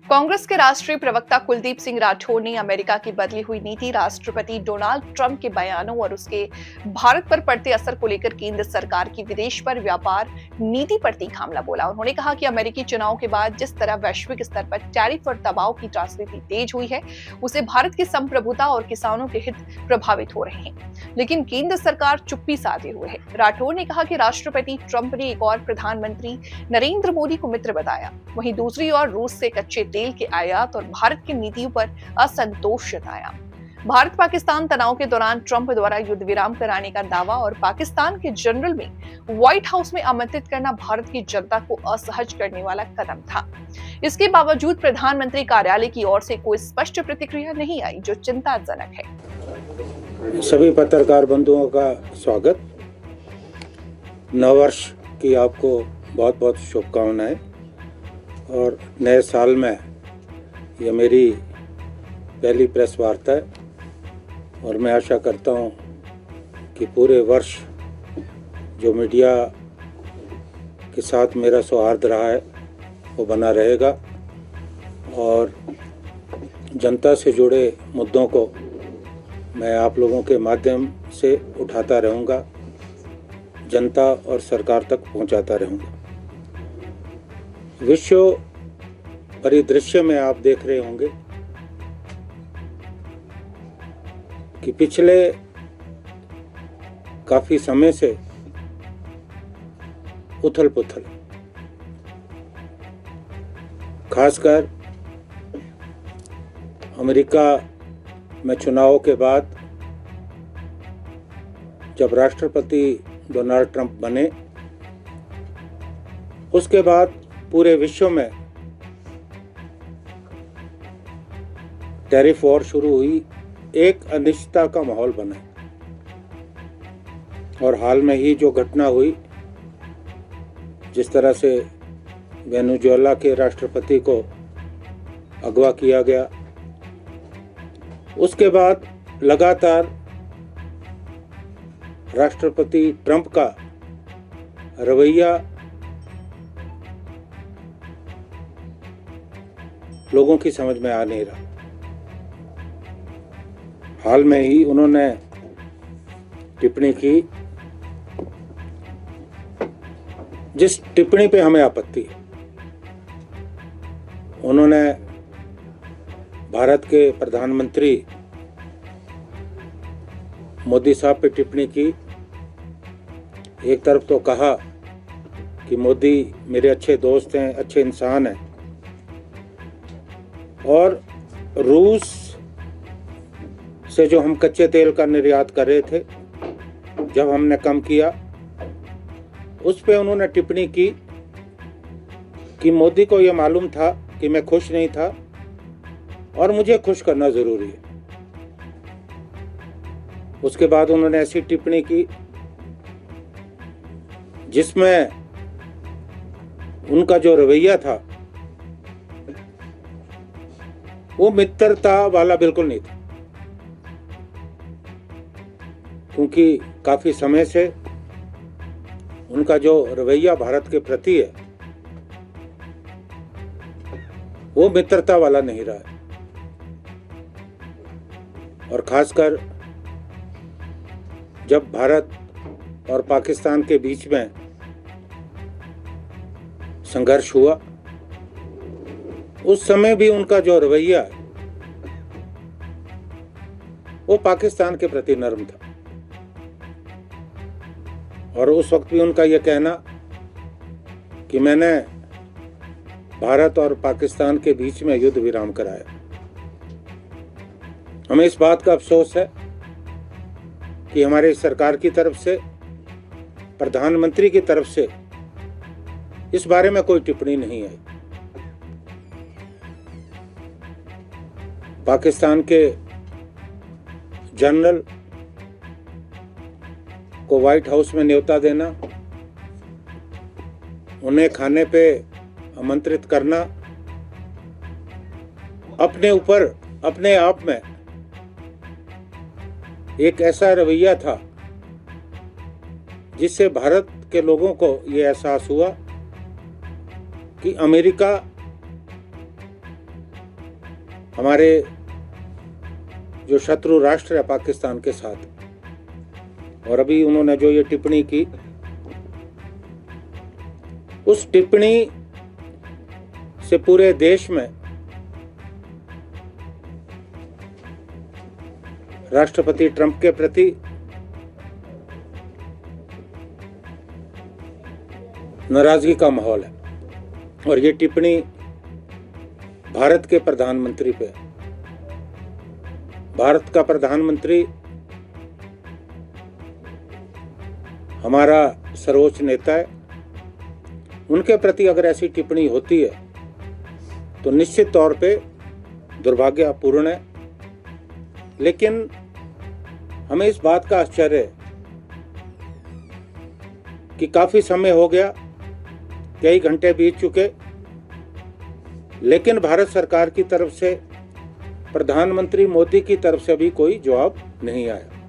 कांग्रेस के राष्ट्रीय प्रवक्ता कुलदीप सिंह राठौर ने अमेरिका की बदली हुई नीति, राष्ट्रपति डोनाल्ड ट्रंप के बयानों और उसके भारत पर पड़ते असर को लेकर केंद्र सरकार की विदेश पर व्यापार नीति पर तीखा हमला बोला। उन्होंने कहा कि अमेरिकी चुनाव के बाद जिस तरह वैश्विक स्तर पर टैरिफ और दबाव की राजनीति तेज हुई है, उससे भारत की संप्रभुता और किसानों के हित प्रभावित हो रहे हैं, लेकिन केंद्र सरकार चुप्पी साधे हुए है। राठौर ने कहा कि राष्ट्रपति ट्रंप ने एक और प्रधानमंत्री नरेंद्र मोदी को मित्र बताया, वहीं दूसरी ओर रूस से कच्चे तेल के आयात और भारत की नीतियों पर असंतोष जताया। भारत पाकिस्तान तनाव के दौरान ट्रंप द्वारा युद्ध विराम कराने का दावा और पाकिस्तान के जनरल में व्हाइट हाउस में आमंत्रित करना भारत की जनता को असहज करने वाला कदम था। इसके बावजूद प्रधानमंत्री कार्यालय की ओर से कोई स्पष्ट प्रतिक्रिया नहीं आई, जो चिंताजनक है। सभी पत्रकार बंधुओं का स्वागत। नववर्ष की आपको बहुत बहुत शुभकामनाएं और नए साल में यह मेरी पहली प्रेस वार्ता है और मैं आशा करता हूं कि पूरे वर्ष जो मीडिया के साथ मेरा सौहार्द रहा है वो बना रहेगा और जनता से जुड़े मुद्दों को मैं आप लोगों के माध्यम से उठाता रहूँगा, जनता और सरकार तक पहुँचाता रहूँगा। विश्व परिदृश्य में आप देख रहे होंगे कि पिछले काफी समय से उथल पुथल, खासकर अमेरिका में चुनाव के बाद जब राष्ट्रपति डोनाल्ड ट्रंप बने, उसके बाद पूरे विश्व में टैरिफ वॉर शुरू हुई, एक अनिश्चितता का माहौल बना और हाल में ही जो घटना हुई, जिस तरह से वेनेजुएला के राष्ट्रपति को अगवा किया गया, उसके बाद लगातार राष्ट्रपति ट्रंप का रवैया लोगों की समझ में आ नहीं रहा। हाल में ही उन्होंने टिप्पणी की, जिस टिप्पणी पे हमें आपत्ति है। उन्होंने भारत के प्रधानमंत्री मोदी साहब पे टिप्पणी की। एक तरफ तो कहा कि मोदी मेरे अच्छे दोस्त हैं, अच्छे इंसान हैं, और रूस से जो हम कच्चे तेल का निर्यात कर रहे थे, जब हमने कम किया, उस पे उन्होंने टिप्पणी की कि मोदी को यह मालूम था कि मैं खुश नहीं था और मुझे खुश करना जरूरी है। उसके बाद उन्होंने ऐसी टिप्पणी की जिसमें उनका जो रवैया था वो मित्रता वाला बिल्कुल नहीं था, क्योंकि काफी समय से उनका जो रवैया भारत के प्रति है वो मित्रता वाला नहीं रहा है। और खासकर जब भारत और पाकिस्तान के बीच में संघर्ष हुआ, उस समय भी उनका जो रवैया है वो पाकिस्तान के प्रति नर्म था। और उस वक्त भी उनका यह कहना कि मैंने भारत और पाकिस्तान के बीच में युद्ध विराम कराया। हमें इस बात का अफसोस है कि हमारी सरकार की तरफ से, प्रधानमंत्री की तरफ से इस बारे में कोई टिप्पणी नहीं आई। पाकिस्तान के जनरल को व्हाइट हाउस में न्योता देना, उन्हें खाने पे आमंत्रित करना, अपने ऊपर अपने आप में एक ऐसा रवैया था जिससे भारत के लोगों को ये एहसास हुआ कि अमेरिका हमारे जो शत्रु राष्ट्र है पाकिस्तान के साथ, और अभी उन्होंने जो ये टिप्पणी की, उस टिप्पणी से पूरे देश में राष्ट्रपति ट्रंप के प्रति नाराजगी का माहौल है। और ये टिप्पणी भारत के प्रधानमंत्री पे, भारत का प्रधानमंत्री हमारा सर्वोच्च नेता है, उनके प्रति अगर ऐसी टिप्पणी होती है तो निश्चित तौर पे दुर्भाग्यपूर्ण है। लेकिन हमें इस बात का आश्चर्य है कि काफी समय हो गया, कई घंटे बीत चुके, लेकिन भारत सरकार की तरफ से, प्रधानमंत्री मोदी की तरफ से भी कोई जवाब नहीं आया।